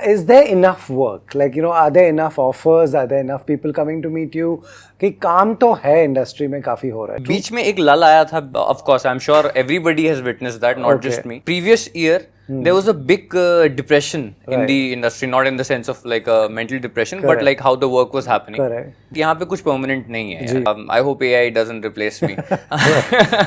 Is there enough work? Like, are there enough offers? Are there enough people coming to meet you? कि काम तो है industry में काफी हो रहा है. बीच में एक लल आया था. Of course, I'm sure everybody has witnessed that, not just me. Previous year, there was a big depression in the industry, not in the sense of like a mental depression, but like how the work was happening. Correct. यहाँ पे कुछ permanent नहीं है. I hope AI doesn't replace me.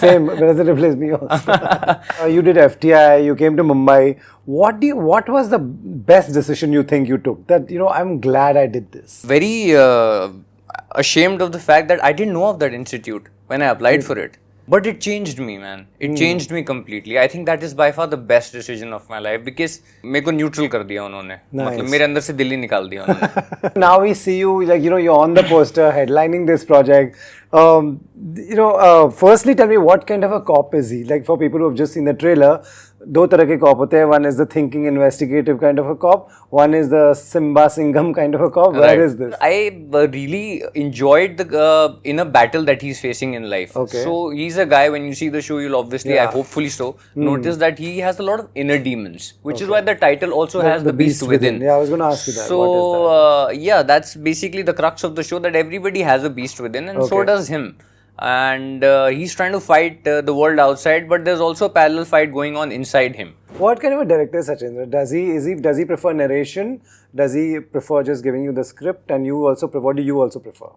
Same, doesn't replace me also. You did FTI, you came to Mumbai. What was the best decision you think you took? That, I'm glad I did this. Very ashamed of the fact that I didn't know of that institute when I applied for it. But it changed me, man. It changed me completely. I think that is by far the best decision of my life because मेरे को neutral कर दिया उन्होंने. मतलब मेरे अंदर से दिल ही निकाल दिया उन्होंने. Now we see you, like, you're on the poster, headlining this project. Firstly, tell me, what kind of a cop is he? Like, for people who have just seen the trailer, दो तरह के cop होते हैं. One is the thinking, investigative kind of a cop. One is the Simba Singham kind of a cop. Where is this? I really enjoyed the inner battle that he's facing in life. Okay. So he's a guy, when you see the show, you'll obviously, I hopefully so, notice that he has a lot of inner demons, which is why the title also has the beast within. Yeah, I was going to ask you that. So, what is that? Yeah, that's basically the crux of the show, that everybody has a beast within, and so does him. And he's trying to fight the world outside, but there's also a parallel fight going on inside him. What kind of a director is Sachin? Does he prefer narration? Does he prefer just giving you the script? And what do you also prefer?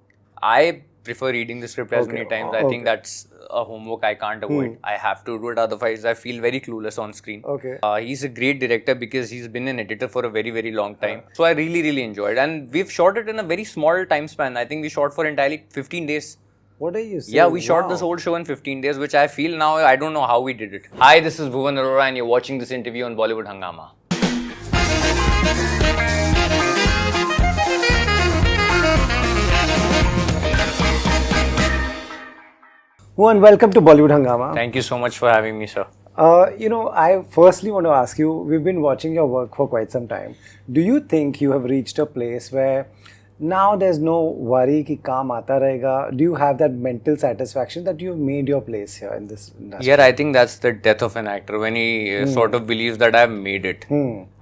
I prefer reading the script as many times. I think that's a homework I can't avoid. I have to do it, otherwise I feel very clueless on screen. Okay. He's a great director because he's been an editor for a very, very long time. So I really, really enjoyed it. And we've shot it in a very small time span. I think we shot for entirely 15 days. What are you saying? Yeah, we shot this whole show in 15 days, which I feel now, I don't know how we did it. Hi, this is Bhuvan Arora and you're watching this interview on Bollywood Hungama. And welcome to Bollywood Hungama. Thank you so much for having me, sir. I firstly want to ask you, we've been watching your work for quite some time. Do you think you have reached a place where now there's no worry कि काम आता रहेगा? Do you have that mental satisfaction that you've made your place here in this industry? Yeah, I think that's the death of an actor, when he sort of believes that I've made it.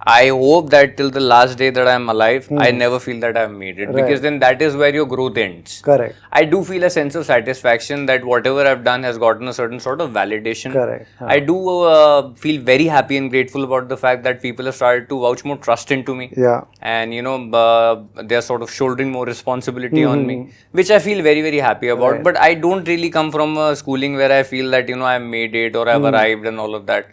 I hope that till the last day that I'm alive, I never feel that I've made it, because then that is where your growth ends. Correct. I do feel a sense of satisfaction that whatever I've done has gotten a certain sort of validation. Correct. I do feel very happy and grateful about the fact that people have started to vouch more trust into me. Yeah. And they're sort of shouldering more responsibility on me, which I feel very, very happy about. Right. But I don't really come from a schooling where I feel that, I've made it or I've arrived and all of that.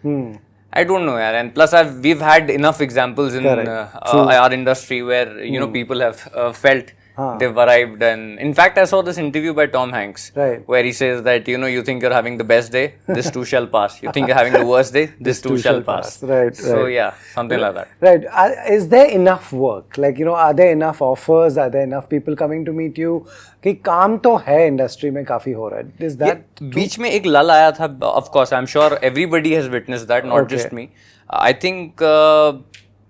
I don't know, yaar. And plus we've had enough examples in our industry where, people have felt they've arrived. And in fact, I saw this interview by Tom Hanks, where he says that, you think you're having the best day, this too shall pass. You think you're having the worst day, this too shall pass. Right. So yeah, something like that. Right. Is there enough work? Like, are there enough offers? Are there enough people coming to meet you? कि काम तो है industry में काफी हो रहा है. Is that बीच में एक लल आया था. Of course, I'm sure everybody has witnessed that, not just me. I think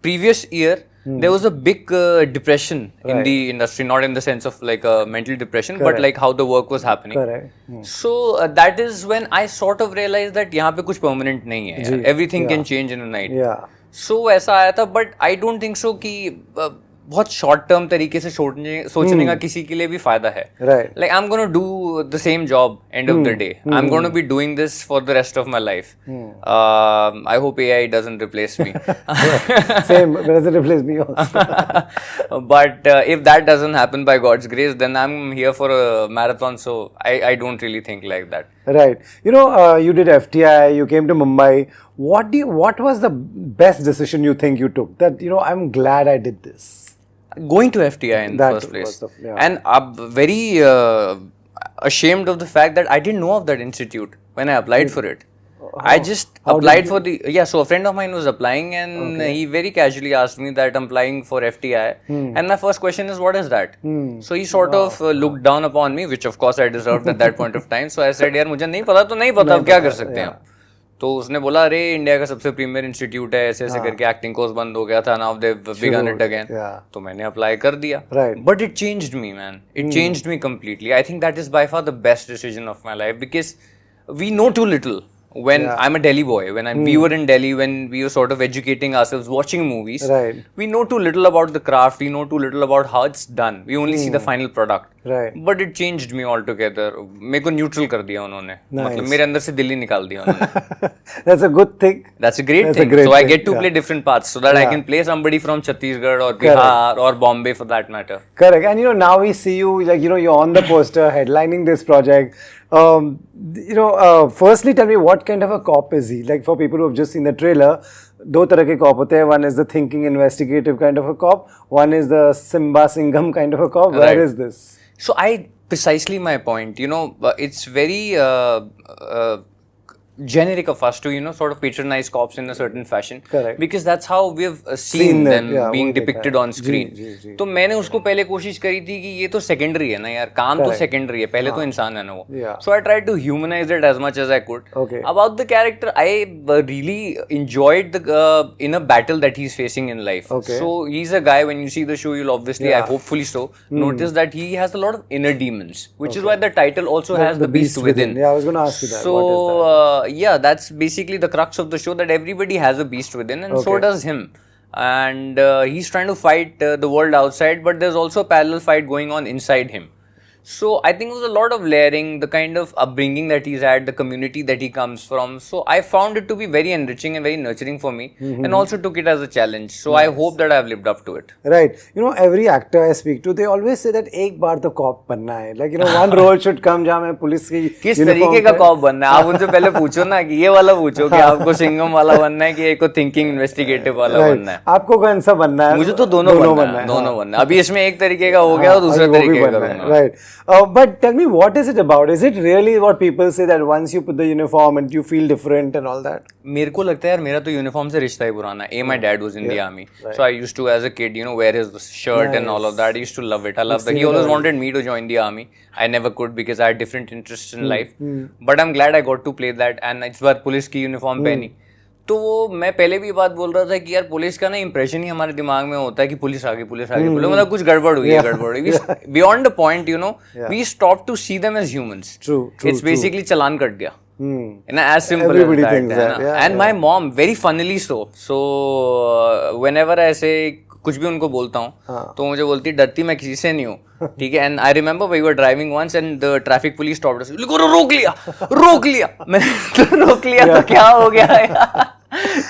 previous year, there was a big depression in the industry, not in the sense of like a mental depression, but like how the work was happening. Correct. So that is when I sort of realized that यहाँ पे कुछ permanent नहीं है. Everything can change in a night. Yeah. So ऐसा आया था, but I don't think so कि बहुत शॉर्ट टर्म तरीके से सोचने का किसी के लिए भी फायदा है. Right. Like I'm going to do the same job end of the day. I'm going to be doing this for the rest of my life. I hope AI doesn't replace me. Same, doesn't replace me also. But if that doesn't happen by God's grace, then I'm here for a marathon. So I don't really think like that. Right. You did FTI, you came to Mumbai. What was the best decision you think you took? That, I'm glad I did this. Going to FTI in the first place. And I'm very ashamed of the fact that I didn't know of that institute when I applied for it. I just applied for so a friend of mine was applying and he very casually asked me that I'm applying for FTI. And my first question is, what is that? So he sort of looked down upon me, which of course I deserved at that point of time. So I said, यार मुझे नहीं पता तो नहीं पता, अब क्या कर सकते हैं. तो उसने बोला, अरे इंडिया का सबसे प्रीमियर इंस्टीट्यूट है, ऐसे ऐसे करके एक्टिंग कोर्स बंद हो गया था, now they began it again. तो मैंने अप्लाई कर दिया. But it changed me, man. It changed me completely. I think that is by far the best decision of my life, because we know too little. when I'm a Delhi boy, when we were in Delhi, when we were sort of educating ourselves, watching movies, Right. we know too little about the craft, we know too little about how it's done. We only see the final product. Right. But it changed me altogether. मेरे को neutral कर दिया उन्होंने. मतलब मेरे अंदर से दिल्ली निकाल दिया उन्होंने. That's a good thing. That's a great thing. So I get to play different parts so that I can play somebody from Chhattisgarh or Bihar or Bombay for that matter. Correct. And now we see you, like, you're on the poster headlining this project. Firstly, tell me, what kind of a cop is he? Like, for people who have just seen the trailer, दो तरह के cop होते हैं. One is the thinking, investigative kind of a cop. One is the Simba Singham kind of a cop. Where is this? So precisely my point, it's very generic of us to, sort of patronize cops in a certain fashion. Correct. Because that's how we've seen them being depicted on screen. तो मैंने उसको पहले कोशिश करी थी कि ये तो secondary है ना यार, काम तो secondary है, पहले तो इंसान है ना वो. So I tried to humanize it as much as I could. Okay. About the character, I really enjoyed the inner battle that he's facing in life. Okay. So he's a guy, when you see the show, you'll obviously, I hopefully so, notice that he has a lot of inner demons, which is why the title also has the beast within. Yeah, I was going to ask you that. So, what is that? yeah, that's basically the crux of the show, that everybody has a beast within, and so does him. And he's trying to fight the world outside, but there's also a parallel fight going on inside him. So I think it was a lot of layering, the kind of upbringing that he's had, the community that he comes from. So I found it to be very enriching and very nurturing for me, and also took it as a challenge. So I hope that I've lived up to it. Right. Every actor I speak to, they always say that एक बार तो cop बनना है. Like, one role should come जहाँ मैं police की किस तरीके का cop बनना है? आप उनसे पहले पूछो ना, कि ये वाला पूछो कि आपको सिंघम वाला बनना है कि एक को thinking investigative वाला बनना है. आपको कौन सा बनना है? मुझे तो दोनों बनना है. दोनों बनना है. अभी इसमें एक तरीके का हो गया और दूसरे तरीके का बनना है. Right. But tell me, what is it about? Is it really what people say, that once you put the uniform and you feel different and all that? मेरे को लगता है यार, मेरा तो यूनिफॉर्म से रिश्ता ही पुराना है. My dad was in the army, so I used to, as a kid, wear his shirt and all of that. I used to love it. I love that. He always wanted me to join the army. I never could because I had different interests in life. But I'm glad I got to play that. And इस बार police की uniform पहनी. तो वो मैं पहले भी बात बोल रहा था कि यार, पुलिस का ना इंप्रेशन ही हमारे दिमाग में होता है कि पुलिस आ गई, मतलब कुछ गड़बड़ हुई है, गड़बड़ हुई. Beyond the point, we stop to see them as humans. It's basically चालान कट गया. As simple as that. And my mom, very funnily so whenever I say कुछ भी उनको बोलता हूँ तो मुझे बोलती, डरती मैं किसी से नहीं हूँ, ठीक है. And I remember we were driving once and the traffic police stopped us. रोक लिया मैंने. तो रोक लिया तो क्या हो गया यार?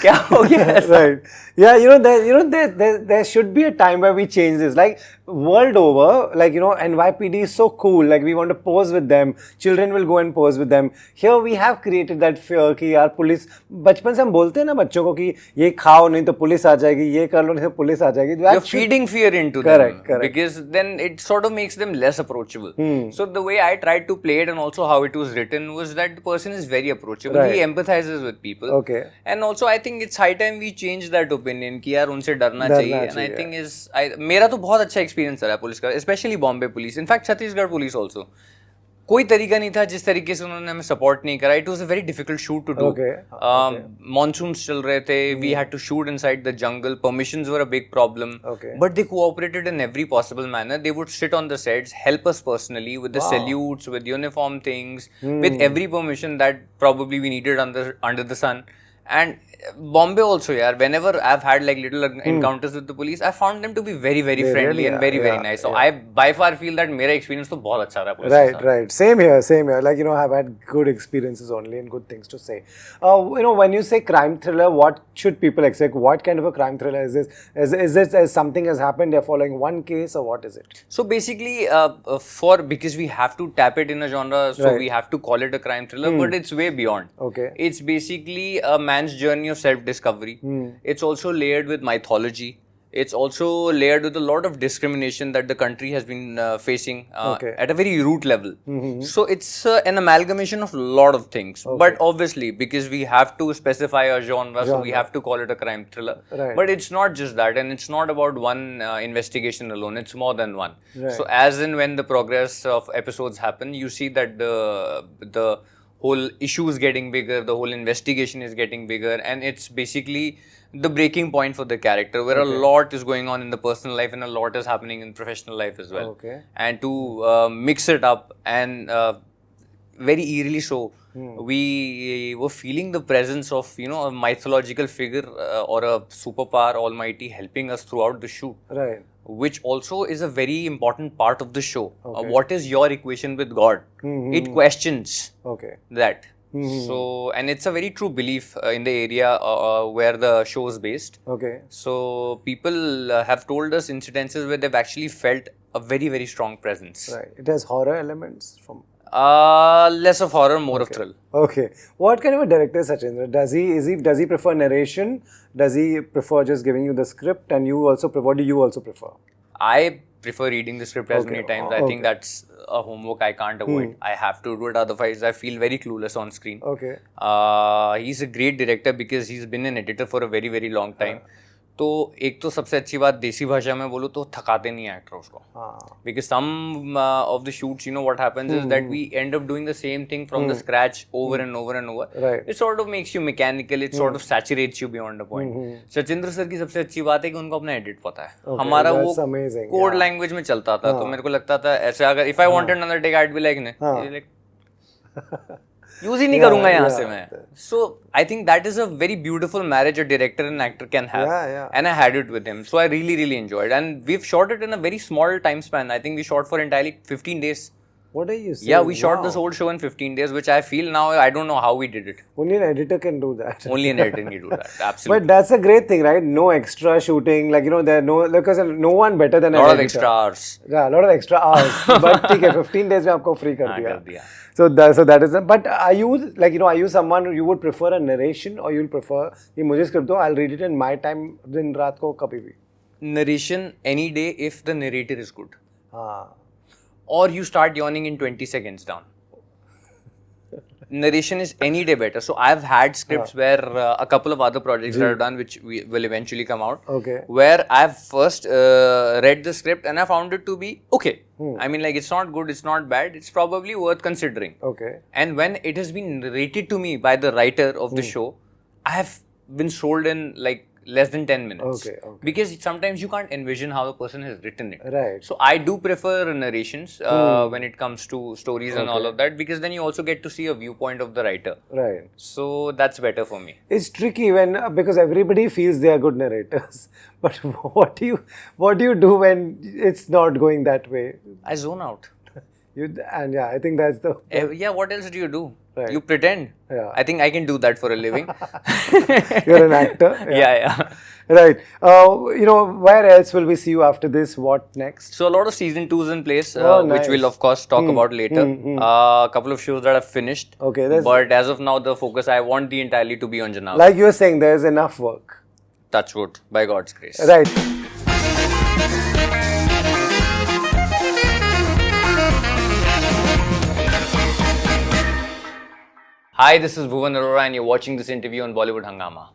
क्या हो गया? Right. Yeah, there should be a time where we change this. Like, world over, like, NYPD is so cool. Like, we want to pose with them. Children will go and pose with them. Here we have created that fear कि यार police, बचपन से हम बोलते हैं ना बच्चों को कि ये खाओ नहीं तो पुलिस आ जाएगी, ये कर लो नहीं तो पुलिस आ जाएगी. You're feeding fear into them. Correct. Because then it sort of makes them less approachable. So the way I tried to play it, and also how it was written, was that the person is very approachable. Right. He empathizes with people. Okay. And also I think it's high time we change that opinion कि यार उनसे डरना चाहिए. And I think मेरा तो बहुत अच्छा experience रहा है पुलिस का, specially Bombay police, in fact Chhattisgarh police also. कोई तरीका नहीं था जिस तरीके से उन्होंने हमें सपोर्ट नहीं करा. It was a very difficult shoot to do. Monsoons चल रहे थे, we had to shoot inside the jungle, permissions were a big problem, but they cooperated in every possible manner. They would sit on the sets, help us personally with the salutes, with uniform things, with every permission that probably we needed under the sun. And Bombay also, yeah, whenever I've had like little encounters with the police, I found them to be very, very friendly and very, very nice. So I by far feel that मेरा experience तो बहुत अच्छा रहा police. Right. Same here. Like, I've had good experiences only and good things to say. When you say crime thriller, what should people expect? What kind of a crime thriller is this? Is this as something has happened, they're following one case, or what is it? So basically, because we have to tap it in a genre, so we have to call it a crime thriller, but it's way beyond. Okay. It's basically a man's journey of self-discovery. It's also layered with mythology. It's also layered with a lot of discrimination that the country has been facing at a very root level. So it's an amalgamation of a lot of things. But obviously, because we have to specify a genre, so we have to call it a crime thriller. Right. But it's not just that, and it's not about one investigation alone. It's more than one. Right. So as and when the progress of episodes happen, you see that the whole issue is getting bigger, the whole investigation is getting bigger, and it's basically the breaking point for the character, where a lot is going on in the personal life and a lot is happening in professional life as well. Okay. And to mix it up and very eerily so we were feeling the presence of, you know, a mythological figure or a superpower almighty helping us throughout the shoot. Right. Which also is a very important part of the show. What is your equation with God? It questions that. So, and it's a very true belief in the area where the show is based. So, people have told us incidences where they've actually felt a very, very strong presence. Right. It has horror elements from... less of horror, more of thrill. What kind of a director is Sachindra? Does he prefer narration? Does he prefer just giving you the script? And you also prefer, what do you also prefer? I prefer reading the script as many times. I think that's a homework I can't avoid. I have to do it, otherwise I feel very clueless on screen. He's a great director because he's been an editor for a very, very long time. तो एक तो सबसे अच्छी बात देसी भाषा में बोलूँ तो थकाते नहीं एक्टर उसको, because some of the shoots, you know, what happens is that we end up doing the same thing from the scratch over and over and over. It sort of makes you mechanical, it sort of saturates you beyond a point. Sachindra sir की सबसे अच्छी बात है कि उनको अपना edit पता है. हमारा वो कोड लैंग्वेज में चलता था, तो मेरे को लगता था ऐसे अगर if I wanted another take I'd be like use ही नहीं करूंगा यहाँ से मैं. So I think that is a very beautiful marriage a director and actor can have. And I had it with him. So I really, really enjoyed. And we've shot it in a very small time span. I think we shot for entirely 15 days. What are you saying? Yeah, we shot this whole show in 15 days, which I feel now, I don't know how we did it. Only an editor can do that. Only an editor can do that, absolutely. But that's a great thing, right? No extra shooting, like, you know, because no one better than an editor. A lot of extra hours. Yeah, a lot of extra hours. But okay, 15 days में आपको free कर दिया. So that is, but are you, like, you know, are you someone, you would prefer a narration or you'll prefer, कि मुझे script दो, I'll read it in my time, दिन रात को कभी भी? Narration any day if the narrator is good. Or you start yawning in 20 seconds down. Narration is any day better. So I've had scripts where a couple of other projects that I've done, which will eventually come out, where I've first read the script and I found it to be okay. I mean, like, it's not good, it's not bad, it's probably worth considering. And when it has been narrated to me by the writer of the show, I have been sold in like less than 10 minutes. Because sometimes you can't envision how the person has written it. So I do prefer narrations when it comes to stories and all of that, because then you also get to see a viewpoint of the writer. So that's better for me. It's tricky when, because everybody feels they are good narrators. But what do you do when it's not going that way? I zone out. And yeah, I think that's the... Yeah, what else do you do? You pretend. I think I can do that for a living. You're an actor? Yeah. Right. You know, where else will we see you after this? What next? So a lot of season 2's in place, which we'll of course talk about later. A couple of shows that I've finished. But as of now, the focus, I want the entirely to be on Janava. Like you were saying, there's enough work. Touch wood, by God's grace. Right. Hi, this is Bhuvan Arora and you're watching this interview on Bollywood Hungama.